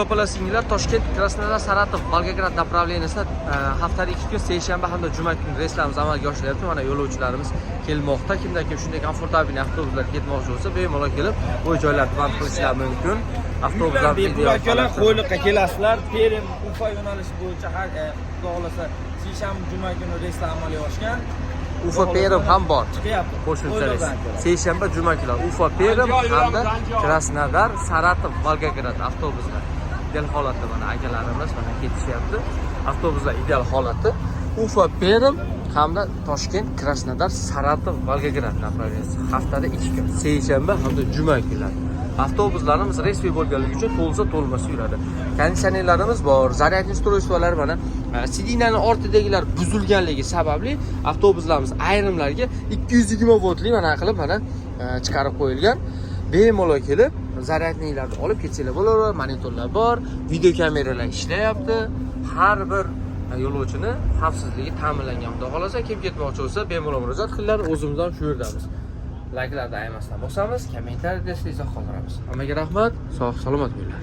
Opala singillar Toshkent, Krasnodar, Saratov, Volgograd направлениясida haftada 2 kun seshanba hamda juma kuni reyslarimiz amalga oshiryapti. Mana yo'lovchilarimiz kelmoqda. Kimda kim shunday komfortabil avtobuslar ketmoqchi bo'lsa, bemalol kelib bu joylarni band qilishlari mumkin. Avtobuslar bepul akalar Qo'yliqqa kelasizlar. Perim Ufa yo'nalishi bo'yicha har xudo xolasa seshanba juma kuni reyslar amalga oshgan. Ufa Perim ham bor. Qo'shimchasiz. Seshanba juma kunlar Ufa Perim hamda Krasnodar, Saratov, Volgograd avtobuslar. Ideal holatda mana akalarimiz mana ketishyapti. Avtobuslar ideal holatda. Ufa Perim hamda Toshkent, Krasnodar, Saratov, Volgograd направленияsi haftada 2 kun, seshanba hamda juma kunlari. Avtobuslarimiz resmi bo'lganligi uchun to'lsa to'lmasa yuradi. Konditsionerlarimiz bor, zaryadniy устройстволар mana sidinaning ortidagilar buzilganligi sababli avtobuslarimiz ayrimlarga 220 voltli mana qilib mana chiqarib qo'yilgan. Bemalol kelib zaryadnilarni olib ketsanglar bo'laveradi. Monitorlar bor, video kameralar ishlayapti. Har bir yo'lovchini xavfsizligi ta'minlangan. Xudo xolasa kim ketmoqchi bo'lsa bemalol murojaat qilinglar, o'zimiz ham shu yerdamiz. Like'larni aymasdan bosamiz, kommentariyada izoh qoldiramiz. Hammaga rahmat, sog' salomat bo'linglar.